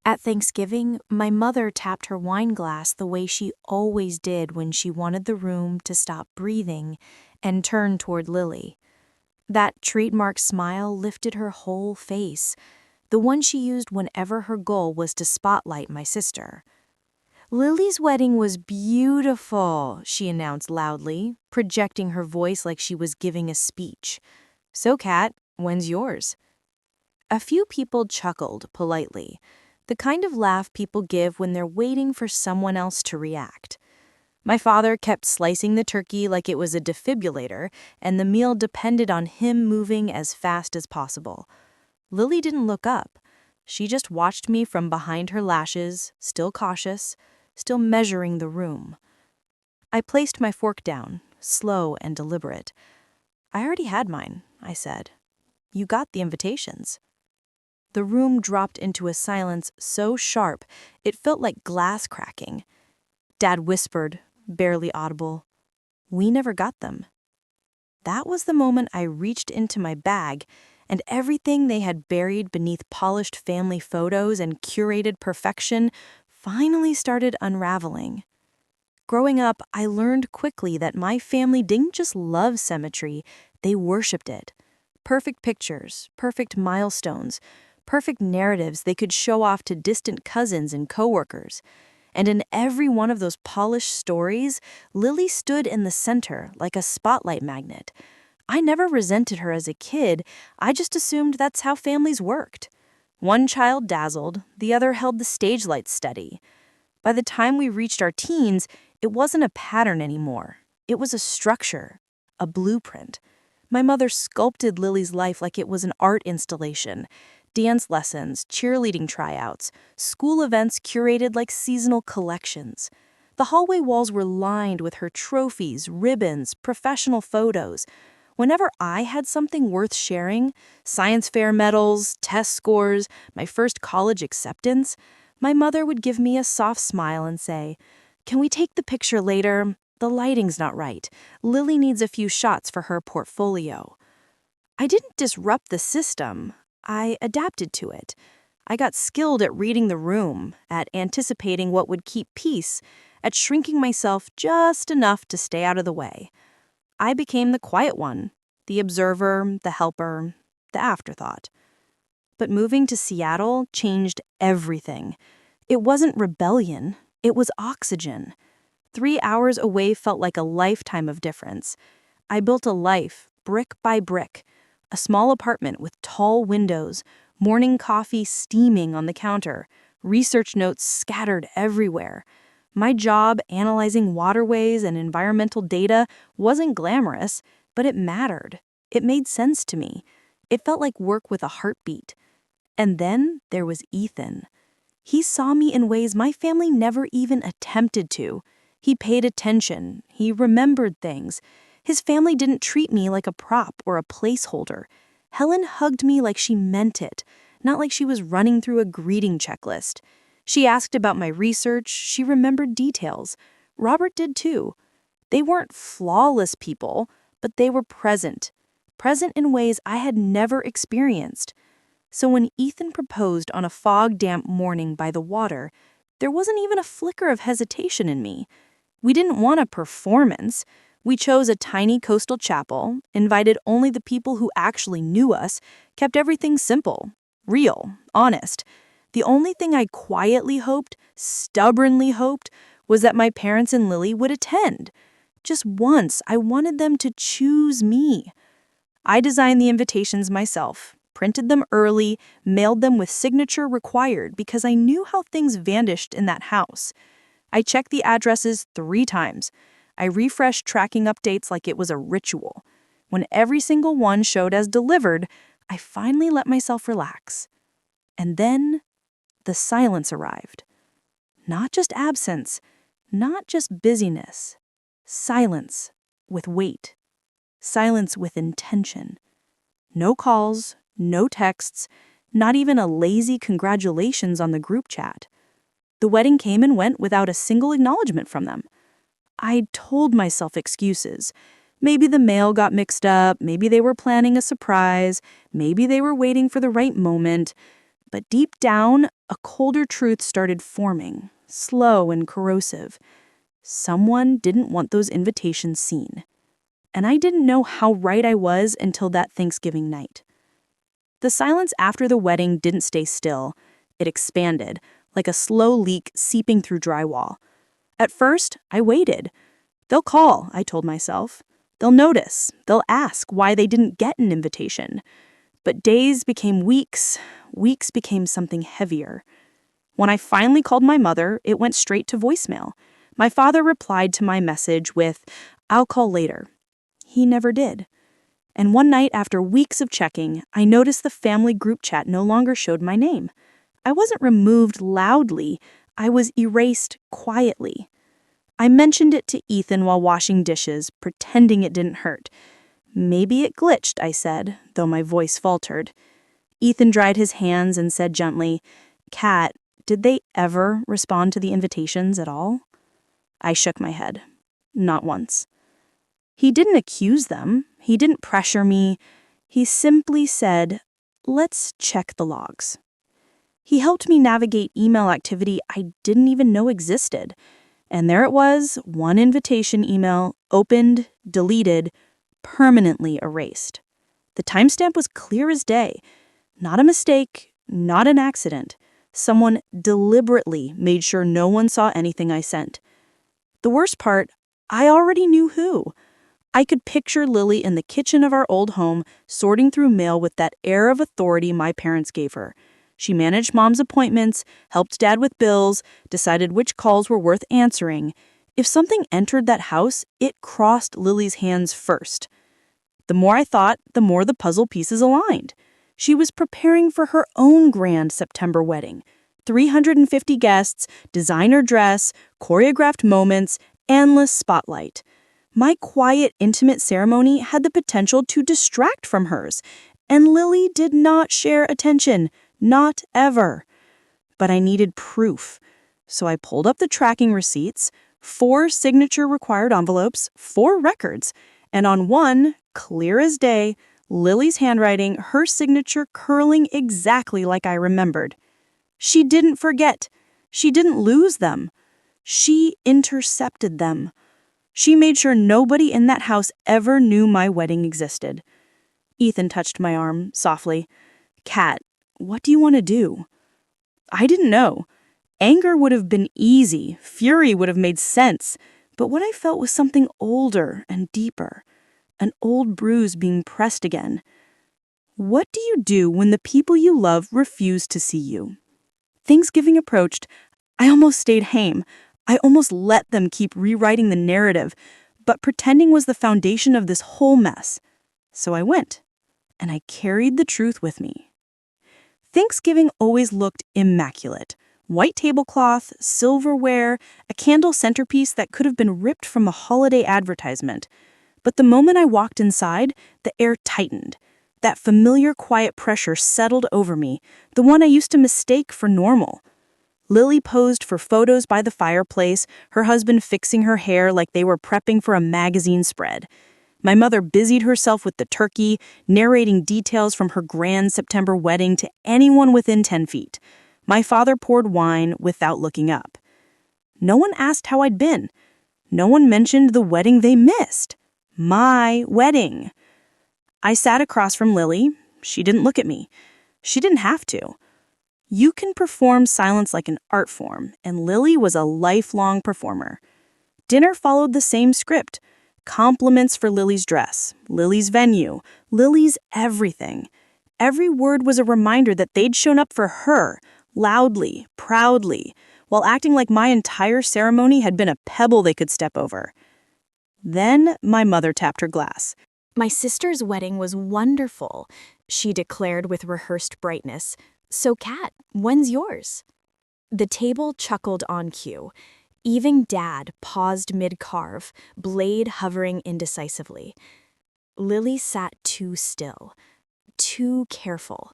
At Thanksgiving, my mother tapped her wine glass the way she always did when she wanted the room to stop breathing and turn toward Lily. That trademark smile lifted her whole face, the one she used whenever her goal was to spotlight my sister. Lily's wedding was beautiful, she announced loudly, projecting her voice like she was giving a speech. So, Kat, when's yours? A few people chuckled politely, the kind of laugh people give when they're waiting for someone else to react. My father kept slicing the turkey like it was a defibrillator, and the meal depended on him moving as fast as possible. Lily didn't look up. She just watched me from behind her lashes, still cautious, still measuring the room. I placed my fork down, slow and deliberate. I already had mine, I said. You got the invitations. The room dropped into a silence so sharp it felt like glass cracking. Dad whispered, barely audible, "We never got them." That was the moment I reached into my bag, and everything they had buried beneath polished family photos and curated perfection finally started unraveling. Growing up, I learned quickly that my family didn't just love symmetry, they worshipped it. Perfect pictures, perfect milestones, perfect narratives they could show off to distant cousins and coworkers. And in every one of those polished stories, Lily stood in the center like a spotlight magnet. I never resented her as a kid, I just assumed that's how families worked. One child dazzled, the other held the stage lights steady. By the time we reached our teens, it wasn't a pattern anymore. It was a structure, a blueprint. My mother sculpted Lily's life like it was an art installation. Dance lessons, cheerleading tryouts, school events curated like seasonal collections. The hallway walls were lined with her trophies, ribbons, professional photos. Whenever I had something worth sharing, science fair medals, test scores, my first college acceptance, my mother would give me a soft smile and say, "Can we take the picture later? The lighting's not right. Lily needs a few shots for her portfolio." I didn't disrupt the system. I adapted to it. I got skilled at reading the room, at anticipating what would keep peace, at shrinking myself just enough to stay out of the way. I became the quiet one, the observer, the helper, the afterthought. But moving to Seattle changed everything. It wasn't rebellion, it was oxygen. 3 hours away felt like a lifetime of difference. I built a life, brick by brick. A small apartment with tall windows, morning coffee steaming on the counter, research notes scattered everywhere. My job analyzing waterways and environmental data wasn't glamorous, but it mattered. It made sense to me. It felt like work with a heartbeat. And then there was Ethan. He saw me in ways my family never even attempted to. He paid attention. He remembered things. His family didn't treat me like a prop or a placeholder. Helen hugged me like she meant it, not like she was running through a greeting checklist. She asked about my research. She remembered details. Robert did too. They weren't flawless people, but they were present in ways I had never experienced. So when Ethan proposed on a fog-damp morning by the water, there wasn't even a flicker of hesitation in me. We didn't want a performance. We chose a tiny coastal chapel, invited only the people who actually knew us, kept everything simple, real, honest. The only thing I quietly hoped, stubbornly hoped, was that my parents and Lily would attend. Just once, I wanted them to choose me. I designed the invitations myself, printed them early, mailed them with signature required because I knew how things vanished in that house. I checked the addresses 3 times. I refreshed tracking updates like it was a ritual. When every single one showed as delivered, I finally let myself relax. And then the silence arrived. Not just absence, not just busyness. Silence with weight. Silence with intention. No calls, no texts, not even a lazy congratulations on the group chat. The wedding came and went without a single acknowledgement from them. I'd told myself excuses. Maybe the mail got mixed up, maybe they were planning a surprise, maybe they were waiting for the right moment. But deep down, a colder truth started forming, slow and corrosive. Someone didn't want those invitations seen. And I didn't know how right I was until that Thanksgiving night. The silence after the wedding didn't stay still. It expanded, like a slow leak seeping through drywall. At first, I waited. They'll call, I told myself. They'll notice. They'll ask why they didn't get an invitation. But days became weeks. Weeks became something heavier. When I finally called my mother, it went straight to voicemail. My father replied to my message with, "I'll call later." He never did. And one night, after weeks of checking, I noticed the family group chat no longer showed my name. I wasn't removed loudly. I was erased quietly. I mentioned it to Ethan while washing dishes, pretending it didn't hurt. "Maybe it glitched," I said, though my voice faltered. Ethan dried his hands and said gently, "Kat, did they ever respond to the invitations at all?" I shook my head. Not once. He didn't accuse them. He didn't pressure me. He simply said, "Let's check the logs." He helped me navigate email activity I didn't even know existed. And there it was, one invitation email, opened, deleted, permanently erased. The timestamp was clear as day. Not a mistake, not an accident. Someone deliberately made sure no one saw anything I sent. The worst part, I already knew who. I could picture Lily in the kitchen of our old home, sorting through mail with that air of authority my parents gave her. She managed Mom's appointments, helped Dad with bills, decided which calls were worth answering. If something entered that house, it crossed Lily's hands first. The more I thought, the more the puzzle pieces aligned. She was preparing for her own grand September wedding. 350 guests, designer dress, choreographed moments, endless spotlight. My quiet, intimate ceremony had the potential to distract from hers, and Lily did not share attention, not ever. But I needed proof, so I pulled up the tracking receipts, 4 signature-required envelopes, 4 records, and on one, clear as day, Lily's handwriting, her signature curling exactly like I remembered. She didn't forget. She didn't lose them. She intercepted them. She made sure nobody in that house ever knew my wedding existed. Ethan touched my arm softly. "Kat, what do you want to do?" I didn't know. Anger would have been easy. Fury would have made sense. But what I felt was something older and deeper. An old bruise being pressed again. What do you do when the people you love refuse to see you? Thanksgiving approached. I almost stayed home. I almost let them keep rewriting the narrative, but pretending was the foundation of this whole mess. So I went, and I carried the truth with me. Thanksgiving always looked immaculate. White tablecloth, silverware, a candle centerpiece that could have been ripped from a holiday advertisement. But the moment I walked inside, the air tightened. That familiar quiet pressure settled over me, the one I used to mistake for normal. Lily posed for photos by the fireplace, her husband fixing her hair like they were prepping for a magazine spread. My mother busied herself with the turkey, narrating details from her grand September wedding to anyone within 10 feet. My father poured wine without looking up. No one asked how I'd been. No one mentioned the wedding they missed. My wedding. I sat across from Lily. She didn't look at me. She didn't have to. You can perform silence like an art form, and Lily was a lifelong performer. Dinner followed the same script. Compliments for Lily's dress, Lily's venue, Lily's everything. Every word was a reminder that they'd shown up for her, loudly, proudly, while acting like my entire ceremony had been a pebble they could step over. Then my mother tapped her glass. "My sister's wedding was wonderful," she declared with rehearsed brightness. "So, Kat, when's yours?" The table chuckled on cue. Even Dad paused mid-carve, blade hovering indecisively. Lily sat too still, too careful.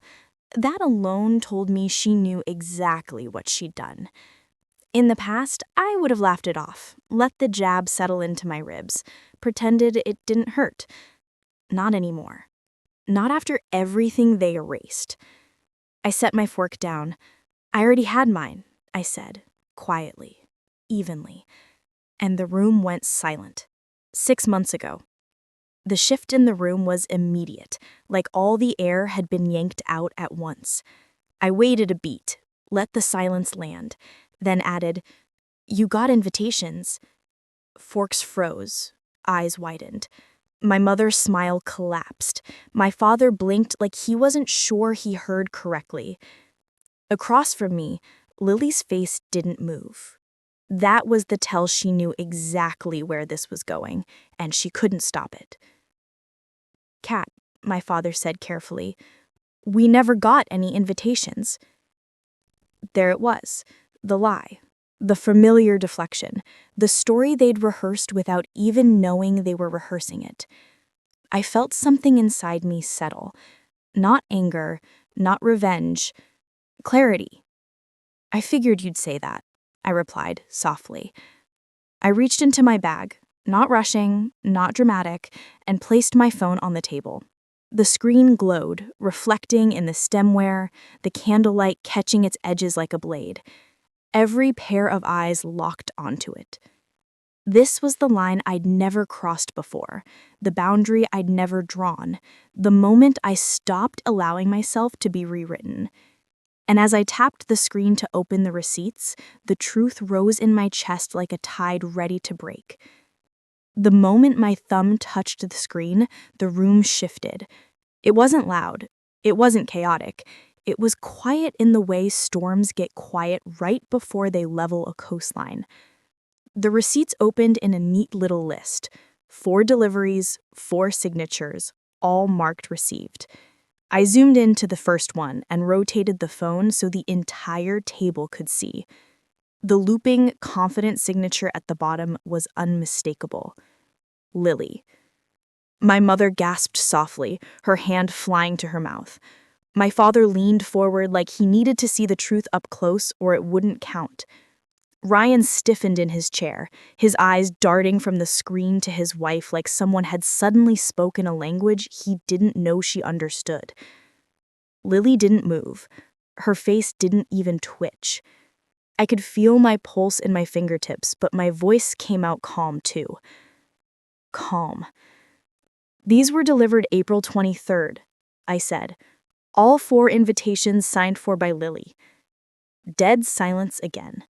That alone told me she knew exactly what she'd done. In the past, I would have laughed it off, let the jab settle into my ribs, pretended it didn't hurt. Not anymore. Not after everything they erased. I set my fork down. I already had mine, I said, quietly, evenly, and the room went silent. 6 months ago. The shift in the room was immediate, like all the air had been yanked out at once. I waited a beat, let the silence land, then added, "You got invitations." Forks froze, eyes widened. My mother's smile collapsed. My father blinked like he wasn't sure he heard correctly. Across from me, Lily's face didn't move. That was the tell she knew exactly where this was going, and she couldn't stop it. "Kat," my father said carefully, "we never got any invitations." There it was, the lie, the familiar deflection, the story they'd rehearsed without even knowing they were rehearsing it. I felt something inside me settle. Not anger, not revenge, clarity. "I figured you'd say that," I replied softly. I reached into my bag, not rushing, not dramatic, and placed my phone on the table. The screen glowed, reflecting in the stemware, the candlelight catching its edges like a blade. Every pair of eyes locked onto it. This was the line I'd never crossed before, the boundary I'd never drawn, the moment I stopped allowing myself to be rewritten. And as I tapped the screen to open the receipts, the truth rose in my chest like a tide ready to break. The moment my thumb touched the screen, the room shifted. It wasn't loud. It wasn't chaotic. It was quiet in the way storms get quiet right before they level a coastline. The receipts opened in a neat little list. 4 deliveries, 4 signatures, all marked received. I zoomed into the first one and rotated the phone so the entire table could see. The looping, confident signature at the bottom was unmistakable. Lily. My mother gasped softly, her hand flying to her mouth. My father leaned forward like he needed to see the truth up close or it wouldn't count. Ryan stiffened in his chair, his eyes darting from the screen to his wife like someone had suddenly spoken a language he didn't know she understood. Lily didn't move. Her face didn't even twitch. I could feel my pulse in my fingertips, but my voice came out calm too. Calm. "These were delivered April 23rd, I said. All 4 invitations signed for by Lily. Dead silence again.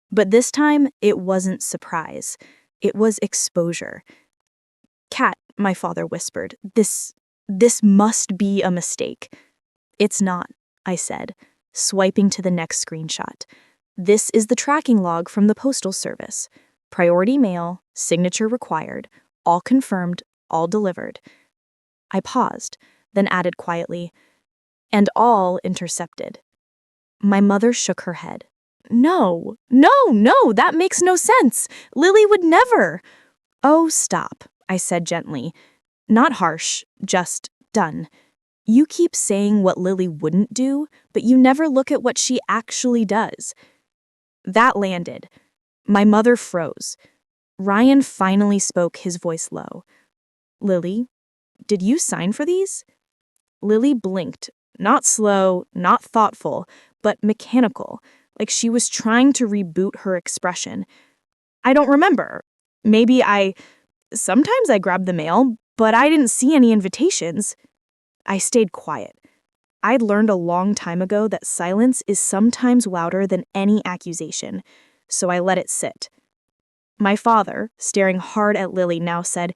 But this time, it wasn't surprise. It was exposure. "Kat," my father whispered, this must be a mistake." "It's not," I said, swiping to the next screenshot. "This is the tracking log from the Postal Service. Priority mail, signature required, all confirmed, all delivered." I paused, then added quietly, "and all intercepted." My mother shook her head. No, that makes no sense. Lily would never." "Oh, stop," I said gently. Not harsh, just done. "You keep saying what Lily wouldn't do, but you never look at what she actually does." That landed. My mother froze. Ryan finally spoke, his voice low. "Lily, did you sign for these?" Lily blinked, not slow, not thoughtful, but mechanical, like she was trying to reboot her expression. "I don't remember. Maybe sometimes I grabbed the mail, but I didn't see any invitations." I stayed quiet. I'd learned a long time ago that silence is sometimes louder than any accusation, so I let it sit. My father, staring hard at Lily, now said,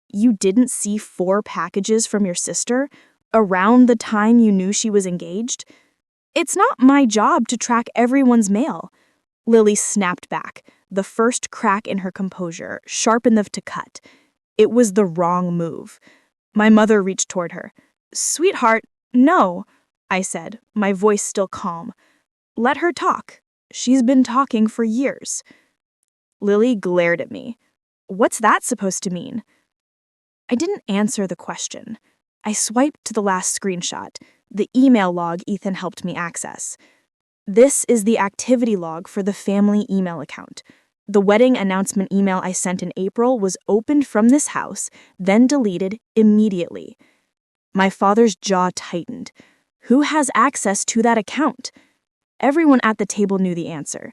"You didn't see 4 packages from your sister around the time you knew she was engaged? It's not my job to track everyone's mail." Lily snapped back, the first crack in her composure, sharp enough to cut. It was the wrong move. My mother reached toward her. "Sweetheart, no," I said, my voice still calm. "Let her talk. She's been talking for years." Lily glared at me. "What's that supposed to mean?" I didn't answer the question. I swiped to the last screenshot, the email log Ethan helped me access. This is the activity log for the family email account. The wedding announcement email I sent in April was opened from this house, then deleted immediately. My father's jaw tightened. Who has access to that account? Everyone at the table knew the answer.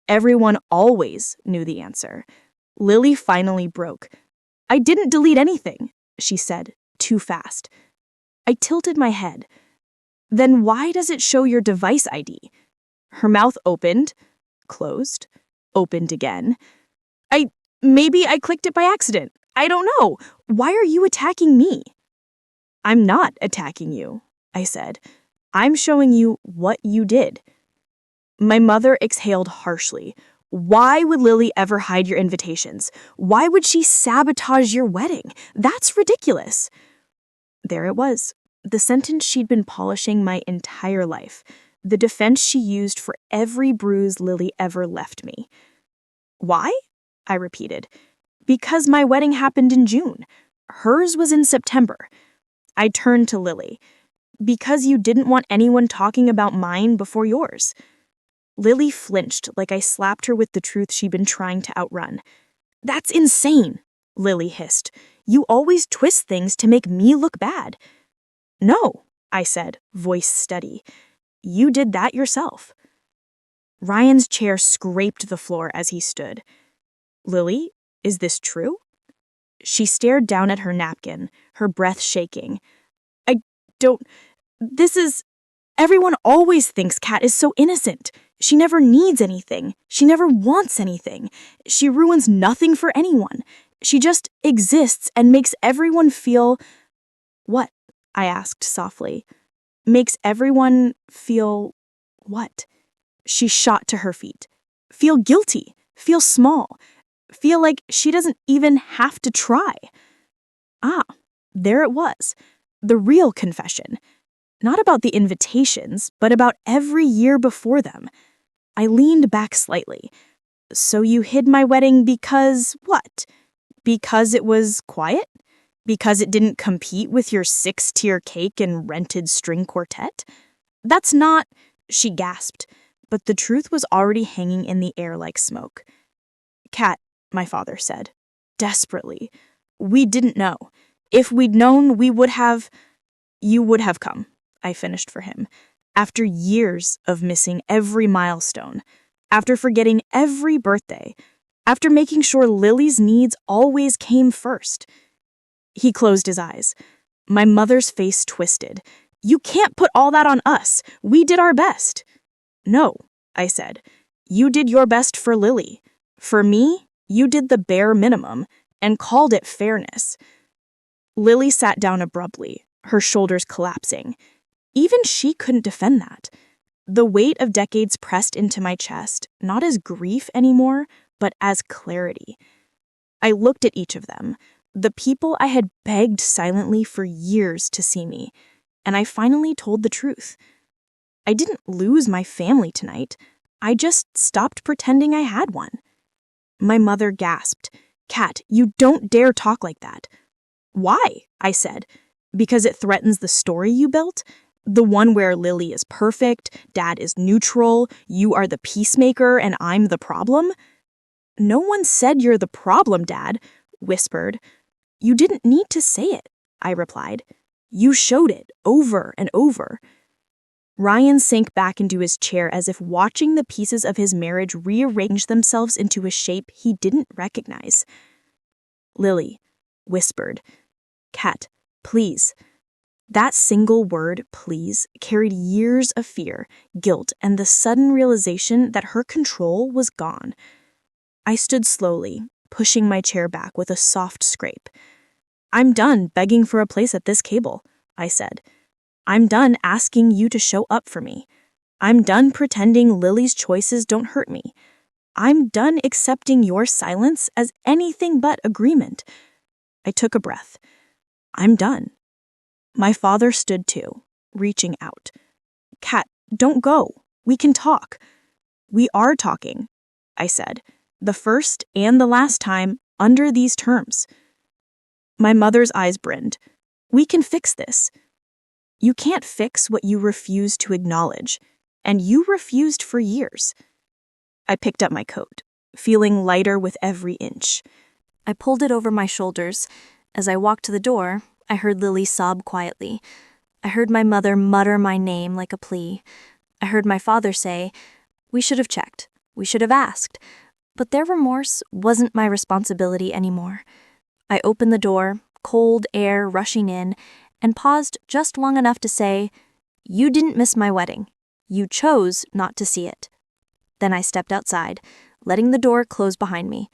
Everyone always knew the answer. Lily finally broke. I didn't delete anything, she said, too fast. I tilted my head. Then why does it show your device ID? Her mouth opened, closed, opened again. Maybe I clicked it by accident. I don't know. Why are you attacking me? I'm not attacking you, I said. I'm showing you what you did. My mother exhaled harshly. Why would Lily ever hide your invitations? Why would she sabotage your wedding? That's ridiculous. There it was, the sentence she'd been polishing my entire life, the defense she used for every bruise Lily ever left me. Why? I repeated. Because my wedding happened in June. Hers was in September. I turned to Lily. Because you didn't want anyone talking about mine before yours. Lily flinched like I slapped her with the truth she'd been trying to outrun. That's insane, Lily hissed. You always twist things to make me look bad. No, I said, voice steady. You did that yourself. Ryan's chair scraped the floor as he stood. Lily, is this true? She stared down at her napkin, her breath shaking. Everyone always thinks Kat is so innocent. She never needs anything. She never wants anything. She ruins nothing for anyone. She just exists and makes everyone feel... What? I asked softly. Makes everyone feel... what? She shot to her feet. Feel guilty. Feel small. Feel like she doesn't even have to try. Ah, there it was. The real confession. Not about the invitations, but about every year before them. I leaned back slightly. So you hid my wedding because what? Because it was quiet? Because it didn't compete with your 6-tier cake and rented string quartet? That's not, she gasped, but the truth was already hanging in the air like smoke. Kat, my father said, desperately. We didn't know. If we'd known, we would have... You would have come, I finished for him. After years of missing every milestone, after forgetting every birthday, after making sure Lily's needs always came first. He closed his eyes. My mother's face twisted. You can't put all that on us. We did our best. No, I said. You did your best for Lily. For me, you did the bare minimum and called it fairness. Lily sat down abruptly, her shoulders collapsing. Even she couldn't defend that. The weight of decades pressed into my chest, not as grief anymore, but as clarity. I looked at each of them, the people I had begged silently for years to see me, and I finally told the truth. I didn't lose my family tonight. I just stopped pretending I had one. My mother gasped. Kat, you don't dare talk like that. Why? I said. Because it threatens the story you built? The one where Lily is perfect, Dad is neutral, you are the peacemaker, and I'm the problem? No one said you're the problem, Dad, whispered. You didn't need to say it, I replied. You showed it over and over. Ryan sank back into his chair as if watching the pieces of his marriage rearrange themselves into a shape he didn't recognize. Lily whispered, Kat, please. That single word, please, carried years of fear, guilt, and the sudden realization that her control was gone. I stood slowly, pushing my chair back with a soft scrape. I'm done begging for a place at this table, I said. I'm done asking you to show up for me. I'm done pretending Lily's choices don't hurt me. I'm done accepting your silence as anything but agreement. I took a breath. I'm done. My father stood too, reaching out. Kat, don't go. We can talk. We are talking, I said, the first and the last time under these terms. My mother's eyes brimmed. We can fix this. You can't fix what you refuse to acknowledge, and you refused for years. I picked up my coat, feeling lighter with every inch. I pulled it over my shoulders. As I walked to the door, I heard Lily sob quietly. I heard my mother mutter my name like a plea. I heard my father say, "We should have checked. We should have asked." But their remorse wasn't my responsibility anymore. I opened the door, cold air rushing in, and paused just long enough to say, "You didn't miss my wedding. You chose not to see it." Then I stepped outside, letting the door close behind me.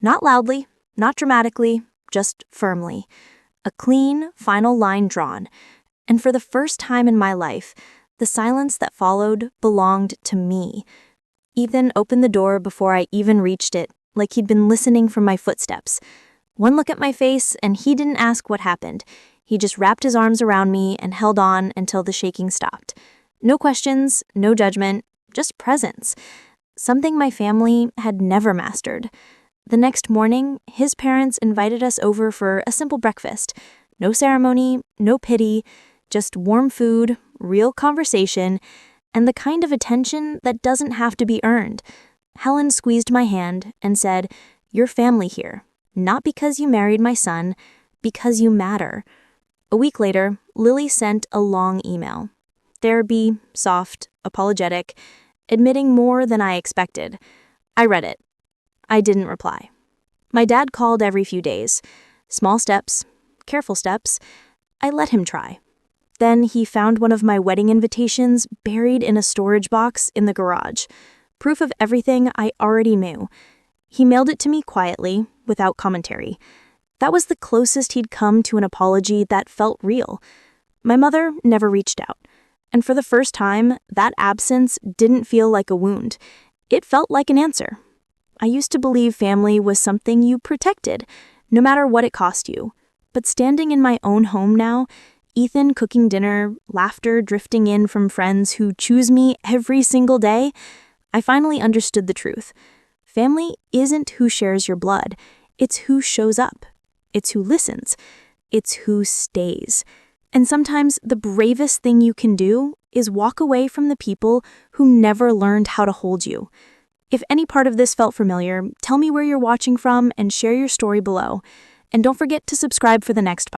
Not loudly, not dramatically, just firmly. A clean, final line drawn. And for the first time in my life, the silence that followed belonged to me. Ethan opened the door before I even reached it, like he'd been listening for my footsteps. One look at my face, and he didn't ask what happened. He just wrapped his arms around me and held on until the shaking stopped. No questions, no judgment, just presence. Something my family had never mastered. The next morning, his parents invited us over for a simple breakfast. No ceremony, no pity, just warm food, real conversation, and the kind of attention that doesn't have to be earned. Helen squeezed my hand and said, "You're family here, not because you married my son, because you matter." A week later, Lily sent a long email. Therapy, soft, apologetic, admitting more than I expected. I read it. I didn't reply. My dad called every few days. Small steps, careful steps. I let him try. Then he found one of my wedding invitations buried in a storage box in the garage. Proof of everything I already knew. He mailed it to me quietly, without commentary. That was the closest he'd come to an apology that felt real. My mother never reached out. And for the first time, that absence didn't feel like a wound. It felt like an answer. I used to believe family was something you protected, no matter what it cost you. But standing in my own home now, Ethan cooking dinner, laughter drifting in from friends who choose me every single day, I finally understood the truth. Family isn't who shares your blood. It's who shows up. It's who listens. It's who stays. And sometimes the bravest thing you can do is walk away from the people who never learned how to hold you. If any part of this felt familiar, tell me where you're watching from and share your story below. And don't forget to subscribe for the next